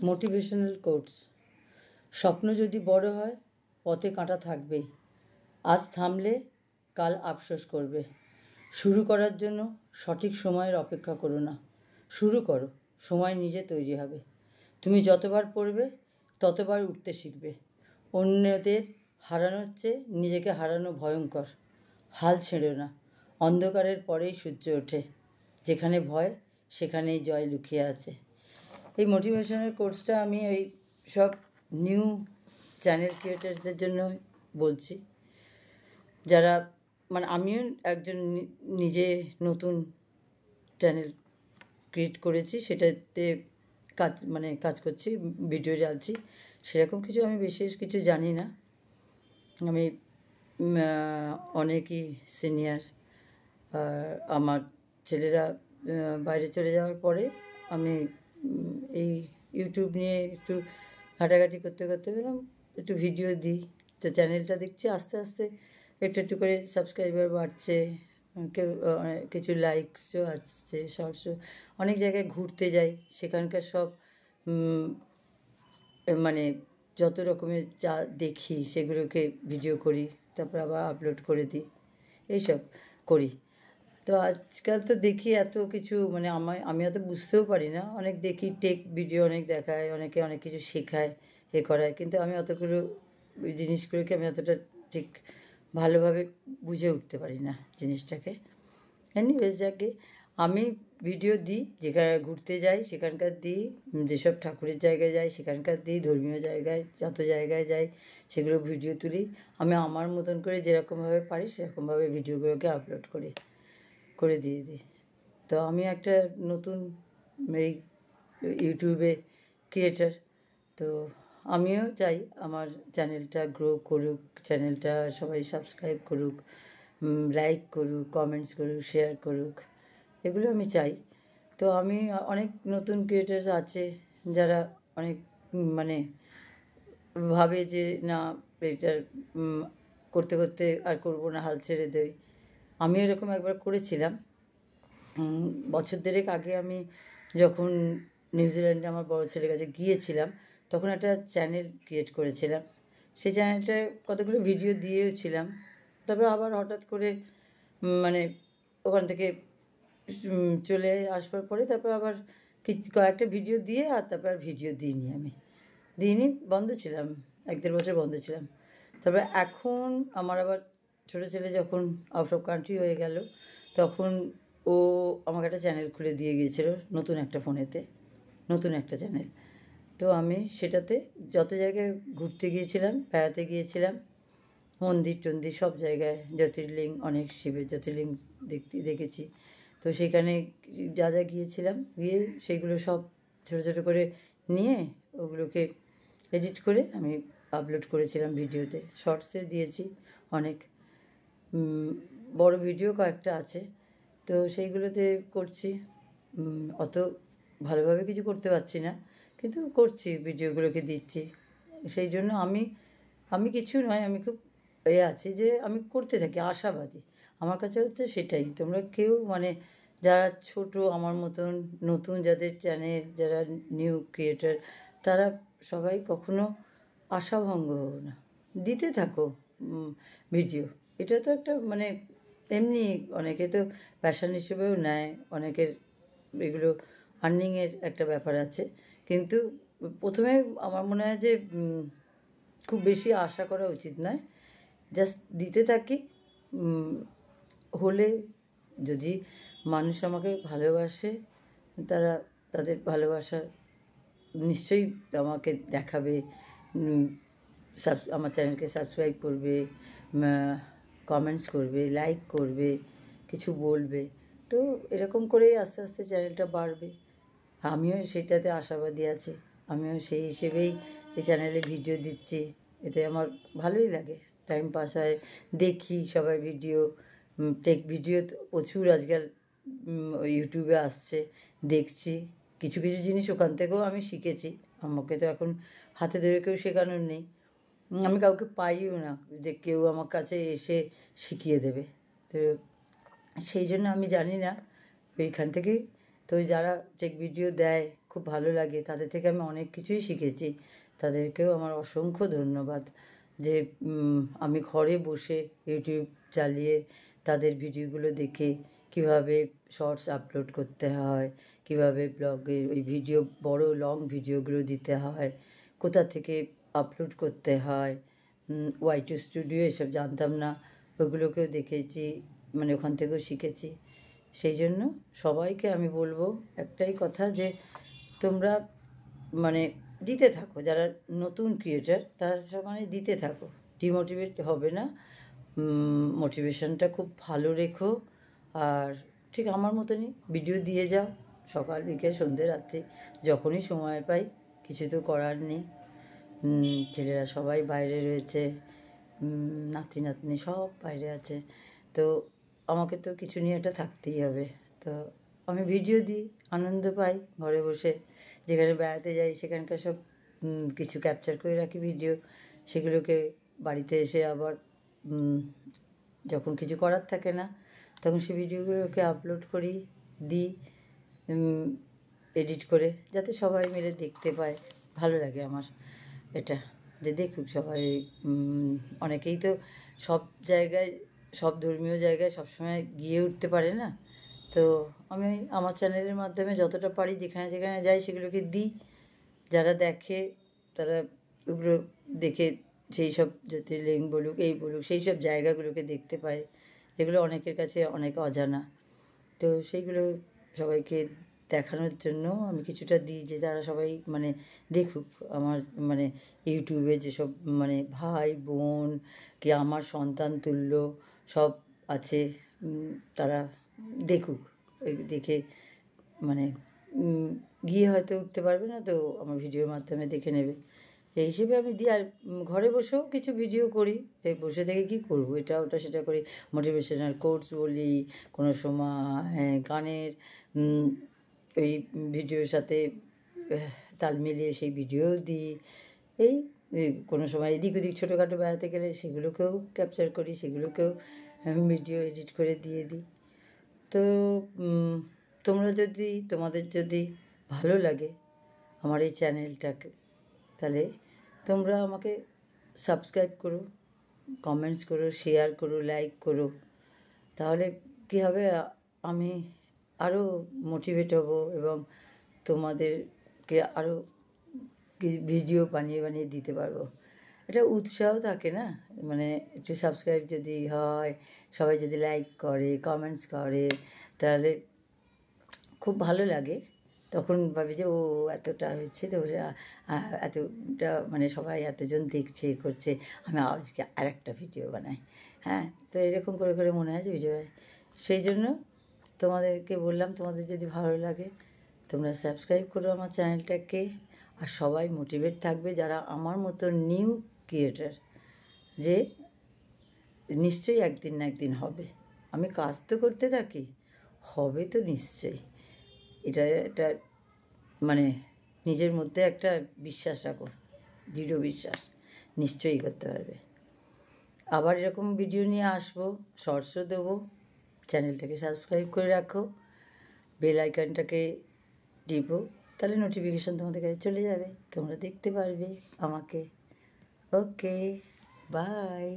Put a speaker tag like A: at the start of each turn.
A: Motivational quotes. স্বপ্ন যদি বড় হয়, পথে কাঁটা থাকবেই। আজ থামলে কাল আফসোস করবে। শুরু করার জন্য সঠিক সময়ের অপেক্ষা করো না, শুরু করো, সময় নিজে তৈরি হবে। তুমি যতবার পড়বে ততবার উঠতে শিখবে। অন্যদের হারানোর চেয়ে নিজেকে হারানো ভয়ঙ্কর। হাল ছেড়ো না, অন্ধকারের পরেই সূর্য ওঠে। যেখানে ভয় সেখানেই জয় লুকিয়ে আছে। এই মোটিভেশনাল কোর্সটা আমি ওই সব নিউ চ্যানেল ক্রিয়েটারদের জন্য বলছি, যারা মানে আমিও একজন নিজে নতুন চ্যানেল ক্রিয়েট করেছি, সেটাতে কাজ করছি, ভিডিও ঢালছি। সেরকম কিছু আমি বিশেষ কিছু জানি না। আমি অনেকই সিনিয়র। আমার ছেলেরা বাইরে চলে যাওয়ার পরে আমি এই ইউটিউব নিয়ে একটু ঘাটাঘাটি করতে করতে পেলাম, একটু ভিডিও দিই। তো চ্যানেলটা দেখছি আস্তে আস্তে একটু একটু করে সাবস্ক্রাইবার বাড়ছে, কেউ কিছু লাইকসও আসছে, শর্টসও। অনেক জায়গায় ঘুরতে যাই, সেখানকার সব মানে যত রকমের যা দেখি সেগুলোকে ভিডিও করি, তারপর আবার আপলোড করে দিই, এইসব করি। তো আজকাল তো দেখি এত কিছু, মানে আমি অত বুঝতেও পারি না। অনেক দেখি টেক ভিডিও অনেক দেখায়, অনেকে অনেক কিছু শেখায়, করায়, কিন্তু আমি অতগুলো জিনিসগুলোকে আমি অতটা ঠিক ভালোভাবে বুঝে উঠতে পারি না জিনিসটাকে। এনিওয়েজ, যাকে আমি ভিডিও দিই, যেখানে ঘুরতে যাই সেখানকার দিই, যেসব ঠাকুরের জায়গায় যাই সেখানকার দিই, ধর্মীয় জায়গায় যত জায়গায় যাই সেগুলো ভিডিও তুলি। আমি আমার মতন করে যেরকমভাবে পারি সেরকমভাবে ভিডিওগুলোকে আপলোড করে দিয়ে দিই। তো আমি একটা নতুন এই ইউটিউবে ক্রিয়েটার। তো আমিও চাই আমার চ্যানেলটা গ্রো করুক, চ্যানেলটা সবাই সাবস্ক্রাইব করুক, লাইক করুক, কমেন্টস করুক, শেয়ার করুক, এগুলো আমি চাই। তো আমি অনেক নতুন ক্রিয়েটার্স আছে যারা অনেক মানে ভাবে যে না, এটার করতে করতে আর করবো না, হাল ছেড়ে দেয়। আমি এরকম একবার করেছিলাম। বছর দেড়েক আগে আমি যখন নিউজিল্যান্ডে আমার বড় ছেলের কাছে গিয়েছিলাম, তখন একটা চ্যানেল ক্রিয়েট করেছিলাম। সেই চ্যানেলটায় কতগুলো ভিডিও দিয়েওছিলাম। তারপরে আবার হঠাৎ করে মানে ওখান থেকে চলে আসবার পরে তারপর আবার কয়েকটা ভিডিও দিয়ে আর তারপর আর ভিডিও দিইনি, বন্ধ ছিলাম, 1-1.5 বছর বন্ধ ছিলাম। তবে এখন আমার আবার ছোটো ছেলে যখন আউট অফ কান্ট্রি হয়ে গেল, তখন ও আমাকে একটা চ্যানেল খুলে দিয়ে গিয়েছিল, নতুন একটা ফোনেতে, নতুন একটা চ্যানেল। তো আমি সেটাতে যত জায়গায় ঘুরতে গিয়েছিলাম, বেড়াতে গিয়েছিলাম, মন্দির টন্দির সব জায়গায়, জ্যোতির্লিঙ্গ, অনেক শিবের জ্যোতির্লিঙ্গ দেখেছি। তো সেখানে যা যা গিয়েছিলাম, গিয়ে সেইগুলো সব ছোটো ছোটো করে নিয়ে ওগুলোকে এডিট করে আমি আপলোড করেছিলাম ভিডিওতে, শর্টসে দিয়েছি অনেক, বড় ভিডিও কয়েকটা আছে। তো সেইগুলোতে করছি। অত ভালোভাবে কিছু করতে পারছি না, কিন্তু করছি, ভিডিওগুলোকে দিচ্ছি। সেই জন্য আমি কিছু নয়, আমি খুব আছি যে আমি করতে থাকি, আশাবাদী। আমার কাছে হচ্ছে সেটাই, তোমরা কেউ মানে যারা ছোট আমার মতন নতুন যাদের চ্যানেল, যারা নিউ ক্রিয়েটার, তারা সবাই কখনো আশাভঙ্গ হবো না, দিতে থাকো ভিডিও। এটা তো একটা মানে এমনি অনেকে তো প্যাশন হিসেবেও নেয়, অনেকের এগুলো আর্নিংয়ের একটা ব্যাপার আছে। কিন্তু প্রথমে আমার মনে হয় যে খুব বেশি আশা করা উচিত নয়, জাস্ট দিতে থাকি। হলে যদি মানুষ আমাকে ভালোবাসে, তারা তাদের ভালোবাসা নিশ্চয়ই আমাকে দেখাবে, আমার চ্যানেলকে সাবস্ক্রাইব করবে, কমেন্টস করবে, লাইক করবে, কিছু বলবে। তো এরকম করেই আস্তে আস্তে চ্যানেলটা বাড়বে। আমিও সেটাতে আশাবাদী আছি। আমিও সেই হিসেবেই এই চ্যানেলে ভিডিও দিচ্ছি। এতে আমার ভালোই লাগে, টাইম পাস হয়, দেখি সবাই ভিডিও, টেক ভিডিও তো প্রচুর আজকাল ইউটিউবে আসছে, দেখছি। কিছু কিছু জিনিস ওখান থেকেও আমি শিখেছি। আমাকে তো এখন হাতে ধরে কেউ শেখানোর নেই, আমি কাউকে পাইও না যে কেউ আমার কাছে এসে শিখিয়ে দেবে। তো সেই জন্য আমি জানি না, ওইখান থেকেই তো যারা টেক ভিডিও দেয়, খুব ভালো লাগে, তাদের থেকে আমি অনেক কিছুই শিখেছি। তাদেরকেও আমার অসংখ্য ধন্যবাদ যে আমি ঘরে বসে ইউটিউব চালিয়ে তাদের ভিডিওগুলো দেখে কীভাবে শর্টস আপলোড করতে হয়, কীভাবে ব্লগে ওই ভিডিও বড় লং ভিডিওগুলো দিতে হয়, কোথা থেকে আপলোড করতে হয়, Y2 স্টুডিও এসব জানতাম না, ওগুলোকেও দেখেছি, মানে ওখান থেকেও শিখেছি। সেই জন্য সবাইকে আমি বলবো একটাই কথা যে তোমরা মানে দিতে থাকো, যারা নতুন ক্রিয়েটার তারা মানে দিতে থাকো, ডিমোটিভেট হবে না, মোটিভেশনটা খুব ভালো রেখো। আর ঠিক আমার মতনই ভিডিও দিয়ে যাও, সকাল বিকেল সন্ধ্যে রাত্রি যখনই সময় পাই, কিছু তো করার নেই। ছেলেরা সবাই বাইরে রয়েছে, নাতি নাতনি সব বাইরে আছে, তো আমাকে তো কিছু নিয়ে একটা থাকতেই হবে। তো আমি ভিডিও দিই, আনন্দ পাই ঘরে বসে, যেখানে বেড়াতে যাই সেখানকার সব কিছু ক্যাপচার করে রাখি ভিডিও, সেগুলোকে বাড়িতে এসে আবার যখন কিছু করার থাকে না তখন সেই ভিডিওগুলোকে আপলোড করি, দিই এডিট করে, যাতে সবাই মিলে দেখতে পায়। ভালো লাগে আমার এটা, যে দেখুক সবাই। অনেকেই তো সব জায়গায়, সব ধর্মীয় জায়গায় সবসময় গিয়ে উঠতে পারে না, তো আমি আমার চ্যানেলের মাধ্যমে যতটা পারি যেখানে যেখানে যাই সেগুলোকে দিই। যারা দেখে তারা ওগুলো দেখে সেই সব জ্যোতির্লিঙ্গ বলুক এই বলুক সেই সব জায়গাগুলোকে দেখতে পায়, যেগুলো অনেকের কাছে অনেক অজানা। তো সেইগুলো সবাইকে দেখানোর জন্য আমি কিছুটা দিই, যে তারা সবাই মানে দেখুক আমার মানে ইউটিউবে যেসব মানে ভাই বোন কি আমার সন্তান তুল্য সব আছে, তারা দেখুক, দেখে মানে গিয়ে হয়তো উঠতে পারবে না, তো আমার ভিডিওর মাধ্যমে দেখে নেবে, এই হিসেবে আমি দিই। আর ঘরে বসেও কিছু ভিডিও করি, এই বসে থেকে কী করবো, এটা ওটা সেটা করি, মোটিভেশনাল কোটস বলি, কোনো সময় গানের ওই ভিডিওর সাথে তাল মিলিয়ে সেই ভিডিও দিই। এই কোনো সময় এদিক ওদিক ছোটোখাটো বেড়াতে গেলে সেগুলোকেও ক্যাপচার করি, সেগুলোকেও ভিডিও এডিট করে দিয়ে দিই। তো তোমরা যদি, তোমাদের যদি ভালো লাগে আমার এই চ্যানেলটাকে, তাহলে তোমরা আমাকে সাবস্ক্রাইব করো, কমেন্টস করো, শেয়ার করো, লাইক করো, তাহলে কী হবে, আমি আরও মোটিভেট হব এবং তোমাদেরকে আরও ভিডিও বানিয়ে বানিয়ে দিতে পারবো। একটা উৎসাহ থাকে না, মানে একটু সাবস্ক্রাইব যদি হয়, সবাই যদি লাইক করে, কমেন্টস করে, তাহলে খুব ভালো লাগে। তখন ভাবি যে ও এতটা হয়েছে, তো এতটা মানে সবাই এতজন দেখছে করছে, আমি আজকে আরেকটা ভিডিও বানাই। হ্যাঁ, তো এরকম করে করে মনে হয় যে ভিডিও, সেই জন্য তোমাদেরকে বললাম, তোমাদের যদি ভালো লাগে তোমরা সাবস্ক্রাইব করো আমার চ্যানেলটাকে। আর সবাই মোটিভেট থাকবে যারা আমার মতো নিউ ক্রিয়েটার, যে নিশ্চয়ই একদিন না একদিন হবে। আমি কাজ তো করতে থাকি, হবে তো নিশ্চয়ই। এটা মানে নিজের মধ্যে একটা বিশ্বাস রাখো, দৃঢ় বিশ্বাস, নিশ্চয়ই করতে পারবে। আবার এরকম ভিডিও নিয়ে আসবো, শর্টসও দেবো। চ্যানেলটাকে সাবস্ক্রাইব করে রাখো, বেল আইকনটাকে টিপো, তাহলে নোটিফিকেশান তোমাদের কাছে চলে যাবে, তোমরা দেখতে পারবে আমাকে। ওকে, বাই।